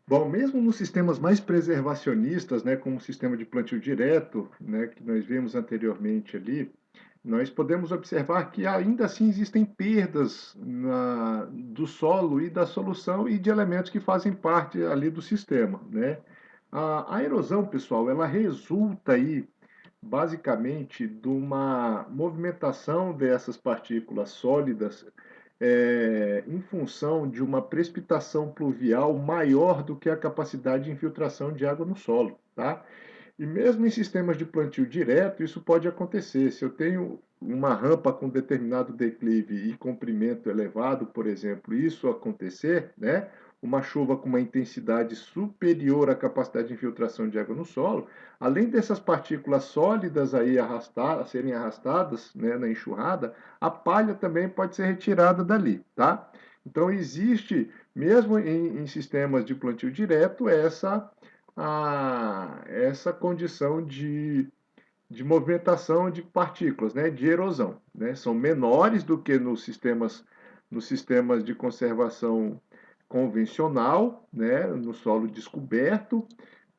Bom, mesmo nos sistemas mais preservacionistas, né, como o sistema de plantio direto, né, que nós vimos anteriormente ali, nós podemos observar que ainda assim existem perdas do solo e da solução e de elementos que fazem parte ali do sistema, né? A erosão, pessoal, ela resulta aí basicamente de uma movimentação dessas partículas sólidas em função de uma precipitação pluvial maior do que a capacidade de infiltração de água no solo, tá? E mesmo em sistemas de plantio direto, isso pode acontecer. Se eu tenho uma rampa com determinado declive e comprimento elevado, por exemplo, isso acontecer, né? Uma chuva com uma intensidade superior à capacidade de infiltração de água no solo, além dessas partículas sólidas aí serem arrastadas, né, na enxurrada, a palha também pode ser retirada dali, tá? Então existe, mesmo em sistemas de plantio direto, essa condição de movimentação de partículas, né, de erosão. Né? São menores do que nos sistemas de conservação convencional, né, no solo descoberto,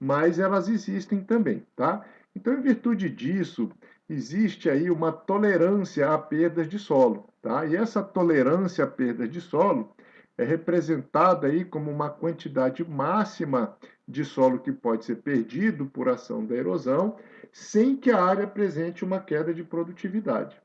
mas elas existem também. Tá? Então, em virtude disso, existe aí uma tolerância a perdas de solo. Tá? E essa tolerância a perdas de solo é representada aí como uma quantidade máxima de solo que pode ser perdido por ação da erosão, sem que a área apresente uma queda de produtividade.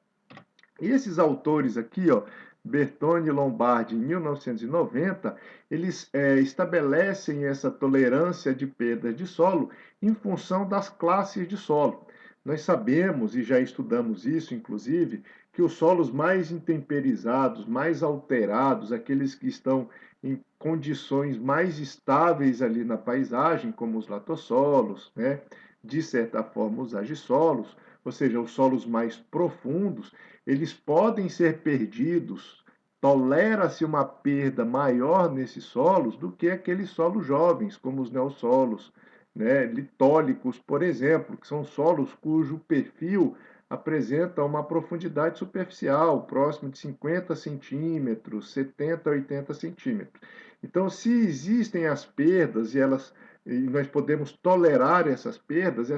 E esses autores aqui, ó, Bertone e Lombardi, em 1990, eles estabelecem essa tolerância de perda de solo em função das classes de solo. Nós sabemos, e já estudamos isso, inclusive, que os solos mais intemperizados, mais alterados, aqueles que estão em condições mais estáveis ali na paisagem, como os latossolos, né? De certa forma os agissolos, ou seja, os solos mais profundos, eles podem ser perdidos, tolera-se uma perda maior nesses solos do que aqueles solos jovens, como os neossolos, né, litólicos, por exemplo, que são solos cujo perfil apresenta uma profundidade superficial, próximo de 50 centímetros, 70 a 80 centímetros. Então, se existem as perdas e nós podemos tolerar essas perdas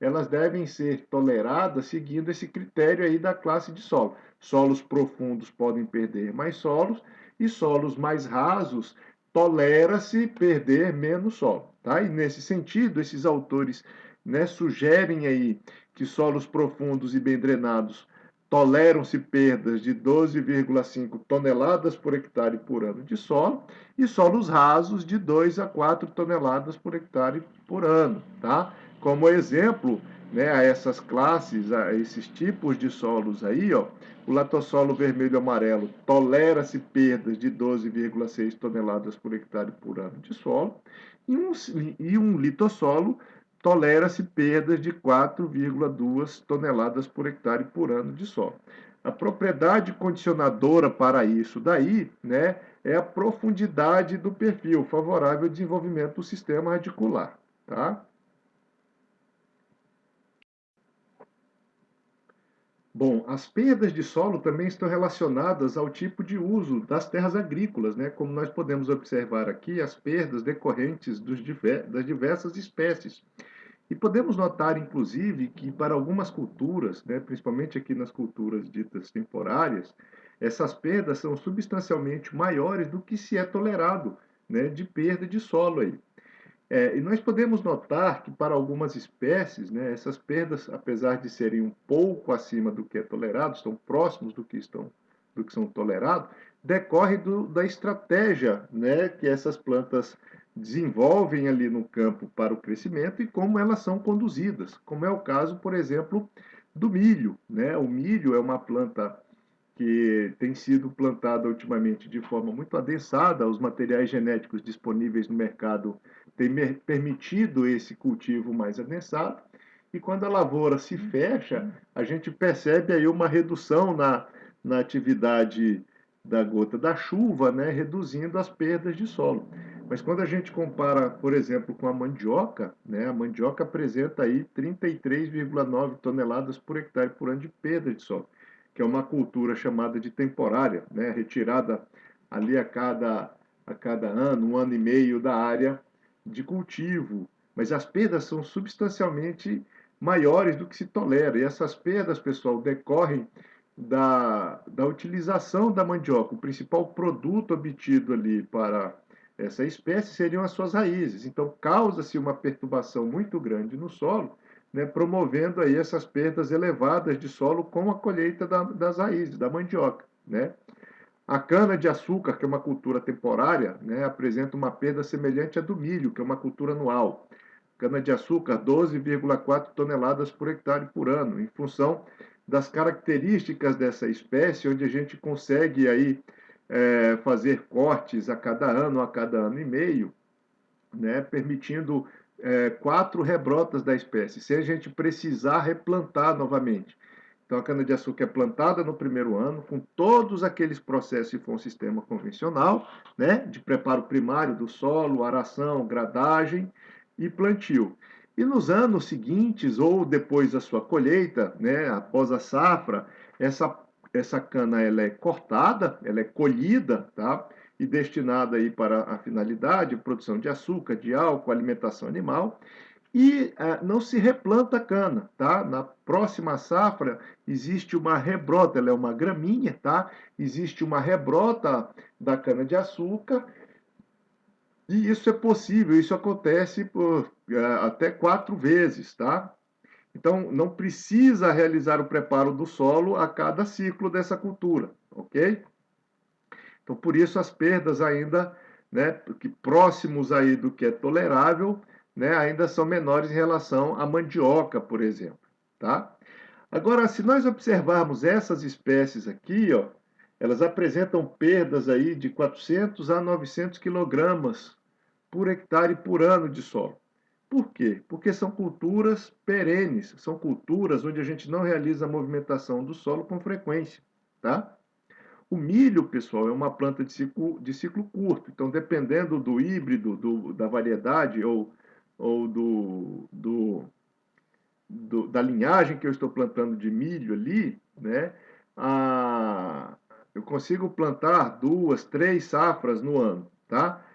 elas devem ser toleradas seguindo esse critério aí da classe de solo. Solos profundos podem perder mais solos e solos mais rasos tolera-se perder menos solo. Tá? E nesse sentido, esses autores, né, sugerem aí que solos profundos e bem drenados toleram-se perdas de 12,5 toneladas por hectare por ano de solo e solos rasos de 2 a 4 toneladas por hectare por ano, tá? Como exemplo, né, a essas classes, a esses tipos de solos aí, ó, o latossolo vermelho amarelo tolera-se perdas de 12,6 toneladas por hectare por ano de solo, e um litossolo tolera-se perdas de 4,2 toneladas por hectare por ano de solo. A propriedade condicionadora para isso daí, né, é a profundidade do perfil, favorável ao desenvolvimento do sistema radicular, tá? Bom, as perdas de solo também estão relacionadas ao tipo de uso das terras agrícolas, né? Como nós podemos observar aqui, as perdas decorrentes das diversas espécies. E podemos notar, inclusive, que para algumas culturas, né, principalmente aqui nas culturas ditas temporárias, essas perdas são substancialmente maiores do que se é tolerado, né, de perda de solo aí. E nós podemos notar que para algumas espécies, né, essas perdas, apesar de serem um pouco acima do que é tolerado, estão próximos do que são tolerados, decorre da estratégia, né, que essas plantas desenvolvem ali no campo para o crescimento e como elas são conduzidas, como é o caso, por exemplo, do milho, né? O milho é uma planta que tem sido plantada ultimamente de forma muito adensada, os materiais genéticos disponíveis no mercado têm permitido esse cultivo mais adensado, e quando a lavoura se fecha, a gente percebe aí uma redução na atividade da gota da chuva, né, reduzindo as perdas de solo. Mas quando a gente compara, por exemplo, com a mandioca, né, a mandioca apresenta aí 33,9 toneladas por hectare por ano de perda de solo, que é uma cultura chamada de temporária, né, retirada ali a cada a cada ano, um ano e meio da área de cultivo. Mas as perdas são substancialmente maiores do que se tolera. E essas perdas, pessoal, decorrem da utilização da mandioca. O principal produto obtido ali para essa espécie seriam as suas raízes. Então, causa-se uma perturbação muito grande no solo, né, promovendo aí essas perdas elevadas de solo com a colheita das raízes, da mandioca, né? A cana-de-açúcar, que é uma cultura temporária, né, apresenta uma perda semelhante à do milho, que é uma cultura anual. Cana-de-açúcar, 12,4 toneladas por hectare por ano, em função das características dessa espécie, onde a gente consegue aí fazer cortes a cada ano e meio, né, permitindo 4 rebrotas da espécie, sem a gente precisar replantar novamente. Então, a cana-de-açúcar é plantada no primeiro ano, com todos aqueles processos, se for um sistema convencional, né, de preparo primário do solo, aração, gradagem e plantio. E nos anos seguintes, ou depois da sua colheita, né, após a safra, essa cana ela é cortada, ela é colhida, tá? E destinada aí para a finalidade, produção de açúcar, de álcool, alimentação animal, e não se replanta cana, tá? Na próxima safra existe uma rebrota, ela é uma gramínea, tá? Existe uma rebrota da cana-de-açúcar e isso é possível, isso acontece por até 4 vezes, tá? Então não precisa realizar o preparo do solo a cada ciclo dessa cultura, ok? Então por isso as perdas ainda, né, que próximos aí do que é tolerável, né, ainda são menores em relação à mandioca, por exemplo, tá? Agora, se nós observarmos essas espécies aqui, ó, elas apresentam perdas aí de 400 a 900 quilogramas por hectare por ano de solo. Por quê? Porque são culturas perenes, são culturas onde a gente não realiza a movimentação do solo com frequência, tá? O milho, pessoal, é uma planta de ciclo curto. Então, dependendo do híbrido, da variedade ou da linhagem que eu estou plantando de milho ali, né, eu consigo plantar 2, 3 safras no ano, tá?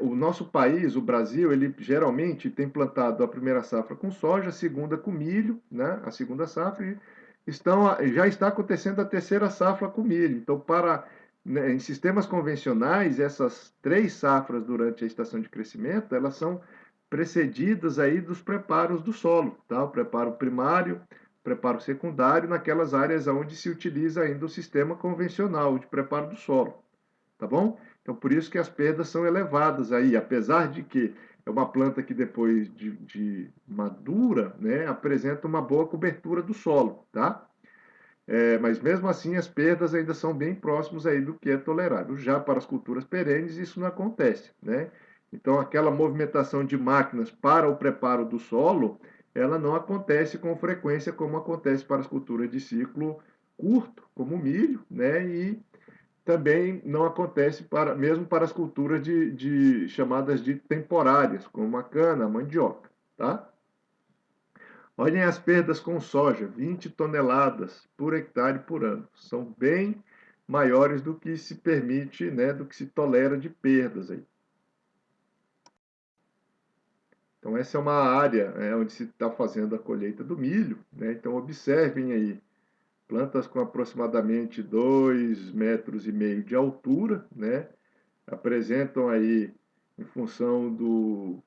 O nosso país, o Brasil, ele geralmente tem plantado a primeira safra com soja, a segunda com milho, né? A segunda safra já está acontecendo a terceira safra com milho. Então, né, em sistemas convencionais, essas 3 safras durante a estação de crescimento, elas são precedidas aí dos preparos do solo, tá? O preparo primário, preparo secundário, naquelas áreas onde se utiliza ainda o sistema convencional de preparo do solo, tá bom? Então, por isso que as perdas são elevadas aí, apesar de que é uma planta que depois de madura, né, apresenta uma boa cobertura do solo, tá? Mas mesmo assim as perdas ainda são bem próximos aí do que é tolerável. Já para as culturas perenes isso não acontece, né? Então aquela movimentação de máquinas para o preparo do solo, ela não acontece com frequência como acontece para as culturas de ciclo curto, como o milho, né? E também não acontece mesmo para as culturas chamadas de temporárias, como a cana, a mandioca, tá? Olhem as perdas com soja, 20 toneladas por hectare por ano. São bem maiores do que se permite, né, do que se tolera de perdas aí. Então essa é uma área onde se está fazendo a colheita do milho, né? Então observem aí, plantas com aproximadamente 2,5 metros de altura, né? Apresentam aí, em função do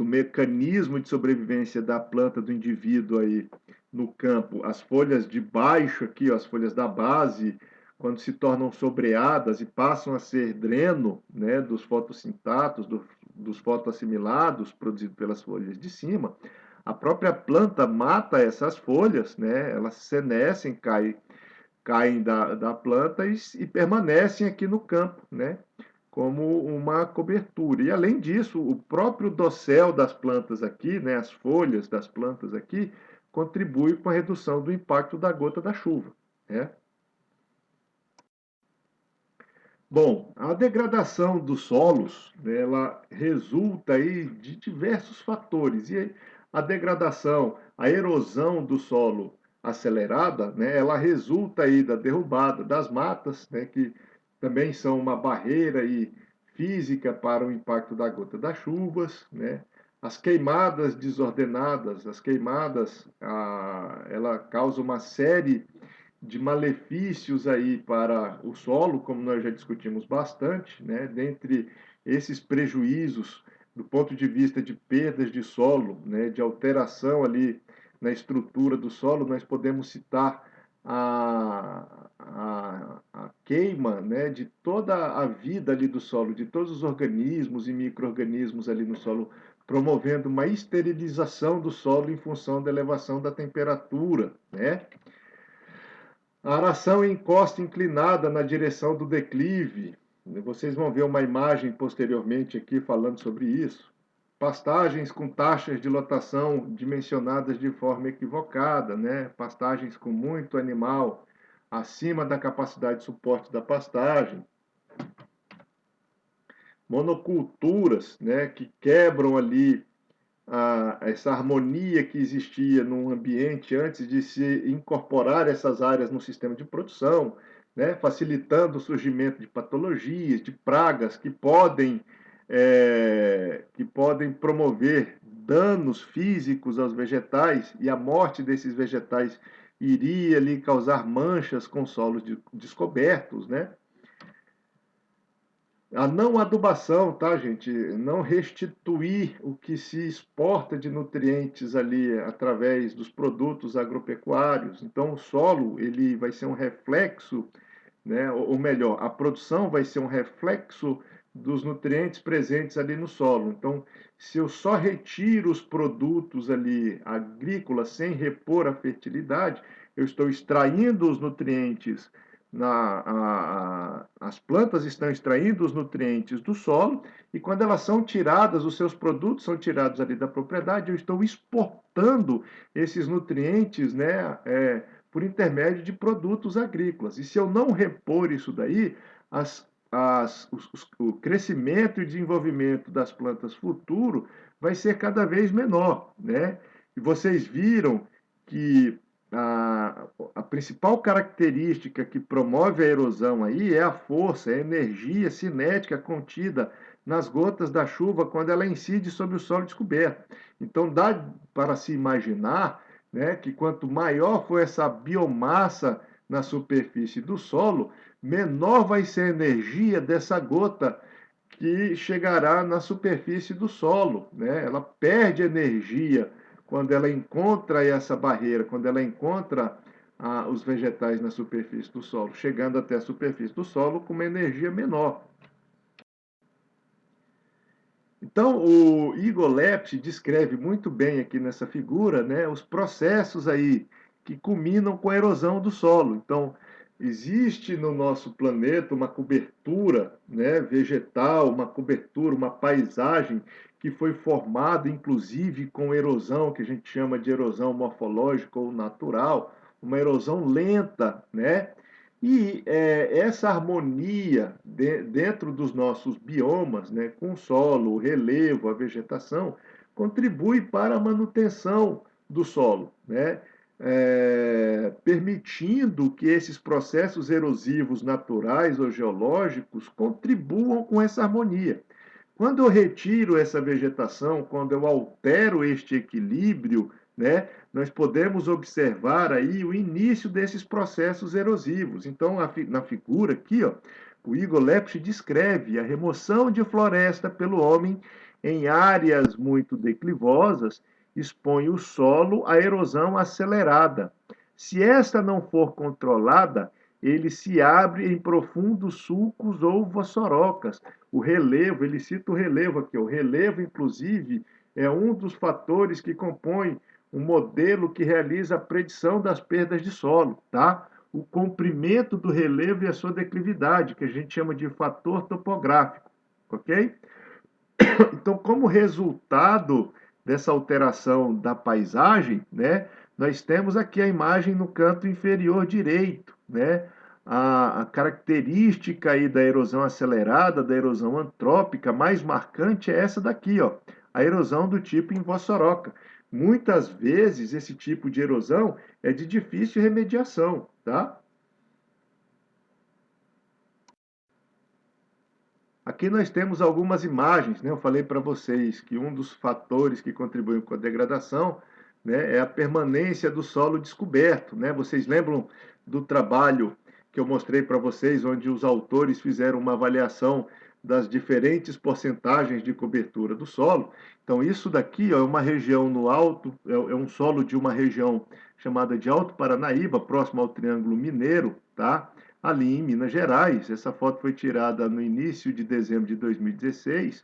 mecanismo de sobrevivência da planta, do indivíduo aí no campo, as folhas de baixo aqui, ó, as folhas da base, quando se tornam sobreadas e passam a ser dreno, né, dos fotossintatos, dos fotoassimilados produzidos pelas folhas de cima, a própria planta mata essas folhas, né, elas senescem, caem da planta e permanecem aqui no campo, né? Como uma cobertura. E além disso, o próprio dossel das plantas aqui, né, as folhas das plantas aqui, contribui com a redução do impacto da gota da chuva, né? Bom, a degradação dos solos, né, ela resulta aí de diversos fatores. E a degradação, a erosão do solo acelerada, né, ela resulta aí da derrubada das matas, né, que também são uma barreira aí física para o impacto da gota das chuvas, né? As queimadas desordenadas, as queimadas, ela causa uma série de malefícios aí para o solo, como nós já discutimos bastante, né? Dentre esses prejuízos do ponto de vista de perdas de solo, né? De alteração ali na estrutura do solo, nós podemos citar a queima, né, de toda a vida ali do solo, de todos os organismos e micro-organismos ali no solo, promovendo uma esterilização do solo em função da elevação da temperatura, né? A aração em encosta inclinada na direção do declive. Vocês vão ver uma imagem posteriormente aqui falando sobre isso. Pastagens com taxas de lotação dimensionadas de forma equivocada, né? Pastagens com muito animal acima da capacidade de suporte da pastagem. Monoculturas, né? Que quebram ali essa harmonia que existia num ambiente antes de se incorporar essas áreas no sistema de produção, né, facilitando o surgimento de patologias, de pragas que podem promover danos físicos aos vegetais, e a morte desses vegetais iria ali causar manchas com solos descobertos, né? A não adubação, tá, gente? Não restituir o que se exporta de nutrientes ali através dos produtos agropecuários. Então, o solo ele vai ser um reflexo, né? Ou melhor, a produção vai ser um reflexo dos nutrientes presentes ali no solo. Então, se eu só retiro os produtos ali agrícolas sem repor a fertilidade, eu estou extraindo os nutrientes as plantas estão extraindo os nutrientes do solo e quando elas são tiradas, os seus produtos são tirados ali da propriedade, eu estou exportando esses nutrientes, né, por intermédio de produtos agrícolas. E se eu não repor isso daí, o crescimento e desenvolvimento das plantas futuro vai ser cada vez menor, né? E vocês viram que a principal característica que promove a erosão aí é a força, é a energia cinética contida nas gotas da chuva quando ela incide sobre o solo descoberto. Então dá para se imaginar, né, que quanto maior for essa biomassa na superfície do solo, menor vai ser a energia dessa gota que chegará na superfície do solo, né? Ela perde energia quando ela encontra essa barreira, quando ela encontra os vegetais na superfície do solo, chegando até a superfície do solo com uma energia menor. Então, o Igor Lepsch descreve muito bem aqui nessa figura, né, os processos aí que culminam com a erosão do solo. Então, existe no nosso planeta uma cobertura, né, vegetal, uma cobertura, uma paisagem que foi formada, inclusive, com erosão, que a gente chama de erosão morfológica ou natural, uma erosão lenta, né? E essa harmonia dentro dos nossos biomas, né, com o solo, o relevo, a vegetação, contribui para a manutenção do solo, né, permitindo que esses processos erosivos naturais ou geológicos contribuam com essa harmonia. Quando eu retiro essa vegetação, quando eu altero este equilíbrio, né, nós podemos observar aí o início desses processos erosivos. Então, na figura aqui, ó, o Igor Lepsch descreve a remoção de floresta pelo homem em áreas muito declivosas, expõe o solo à erosão acelerada. Se esta não for controlada, ele se abre em profundos sulcos ou vassorocas. O relevo, ele cita o relevo aqui, o relevo, inclusive, é um dos fatores que compõe um modelo que realiza a predição das perdas de solo, tá? O comprimento do relevo e a sua declividade, que a gente chama de fator topográfico, ok? Então, como resultado dessa alteração da paisagem, né, nós temos aqui a imagem no canto inferior direito, né? A característica aí da erosão acelerada, da erosão antrópica mais marcante é essa daqui, ó, a erosão do tipo invossoroca. Muitas vezes esse tipo de erosão é de difícil remediação, tá? Aqui nós temos algumas imagens, né? Eu falei para vocês que um dos fatores que contribuem com a degradação, né, é a permanência do solo descoberto, né? Vocês lembram do trabalho que eu mostrei para vocês, onde os autores fizeram uma avaliação das diferentes porcentagens de cobertura do solo? Então, isso daqui ó, é uma região no alto, é um solo de uma região chamada de Alto Paranaíba, próximo ao Triângulo Mineiro, tá? Ali em Minas Gerais. Essa foto foi tirada no início de dezembro de 2016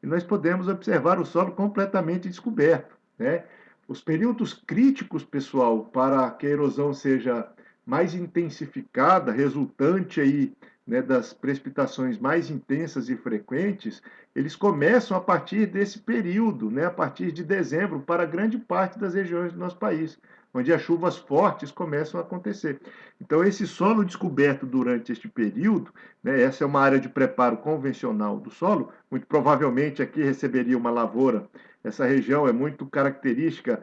e nós podemos observar o solo completamente descoberto, né? Os períodos críticos, pessoal, para que a erosão seja mais intensificada, resultante aí, né, das precipitações mais intensas e frequentes, eles começam a partir desse período, né, a partir de dezembro, para grande parte das regiões do nosso país, onde as chuvas fortes começam a acontecer. Então, esse solo descoberto durante este período, né, essa é uma área de preparo convencional do solo, muito provavelmente aqui receberia uma lavoura. Essa região é muito característica,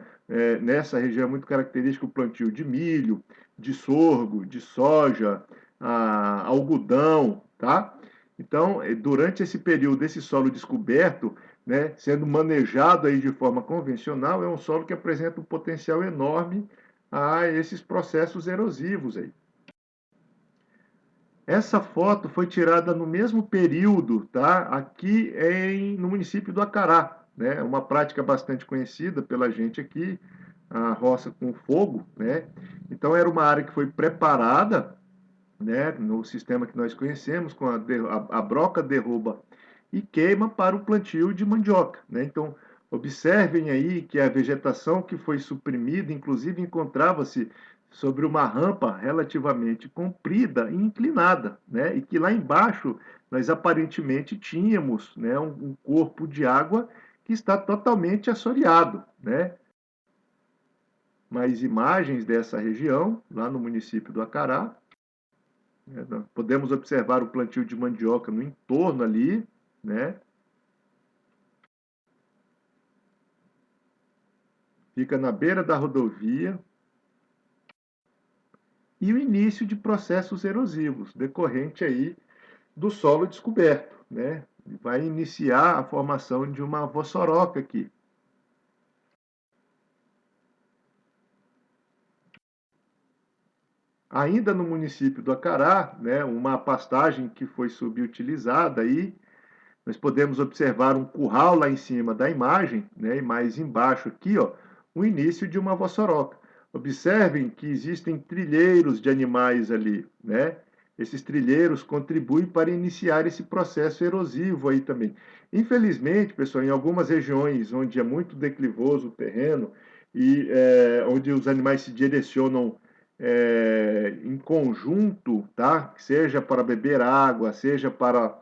nessa região é muito característico o plantio de milho, de sorgo, de soja, algodão, tá? Então, durante esse período, esse solo descoberto, né, sendo manejado aí de forma convencional, é um solo que apresenta um potencial enorme a esses processos erosivos aí. Essa foto foi tirada no mesmo período, tá? Aqui no município do Acará, né? Uma prática bastante conhecida pela gente aqui, a roça com fogo, né? Então era uma área que foi preparada, né? No sistema que nós conhecemos, com a broca derruba e queima para o plantio de mandioca, né? Então observem aí que a vegetação que foi suprimida, inclusive encontrava-se sobre uma rampa relativamente comprida e inclinada, né? E que lá embaixo nós aparentemente tínhamos, né, um corpo de água que está totalmente assoreado, né? Mais imagens dessa região, lá no município do Acará. Podemos observar o plantio de mandioca no entorno ali, né? Fica na beira da rodovia, e o início de processos erosivos, decorrente aí do solo descoberto, né? Vai iniciar a formação de uma vossoroca aqui. Ainda no município do Acará, né, uma pastagem que foi subutilizada aí, nós podemos observar um curral lá em cima da imagem, né, e mais embaixo aqui, ó, o início de uma vossoroca. Observem que existem trilheiros de animais ali, né? Esses trilheiros contribuem para iniciar esse processo erosivo aí também. Infelizmente, pessoal, em algumas regiões onde é muito declivoso o terreno e onde os animais se direcionam em conjunto, tá? Seja para beber água, seja para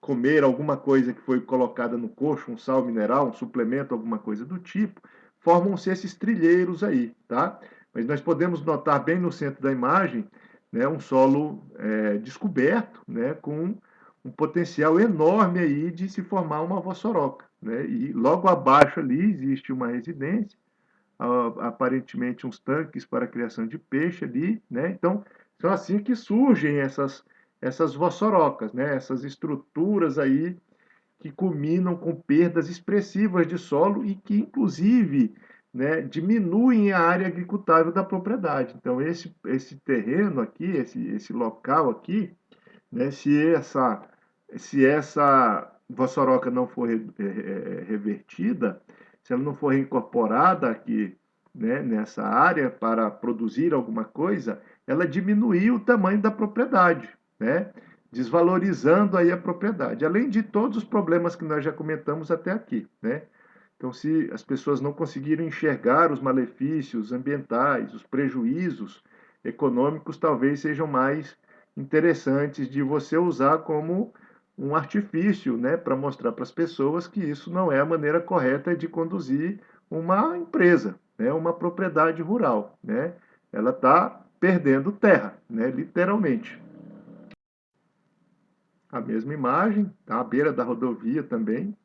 comer alguma coisa que foi colocada no coxo, um sal mineral, um suplemento, alguma coisa do tipo, formam-se esses trilheiros aí, tá? Mas nós podemos notar bem no centro da imagem, né, um solo descoberto, né, com um potencial enorme aí de se formar uma vossoroca, né? E logo abaixo ali existe uma residência, aparentemente uns tanques para a criação de peixe ali, né? Então, são assim que surgem essas vossorocas, né? Essas estruturas aí que culminam com perdas expressivas de solo e que, inclusive, né, diminuem a área agricultável da propriedade. Então, esse terreno aqui, esse local aqui, né, se essa vossoroca não for revertida, se ela não for reincorporada aqui, né, nessa área para produzir alguma coisa, ela diminuiu o tamanho da propriedade, né, desvalorizando aí a propriedade, além de todos os problemas que nós já comentamos até aqui, né? Então, se as pessoas não conseguirem enxergar os malefícios ambientais, os prejuízos econômicos, talvez sejam mais interessantes de você usar como um artifício, né, para mostrar para as pessoas que isso não é a maneira correta de conduzir uma empresa, né, uma propriedade rural, né? Ela está perdendo terra, né, literalmente. A mesma imagem, tá? À beira da rodovia também.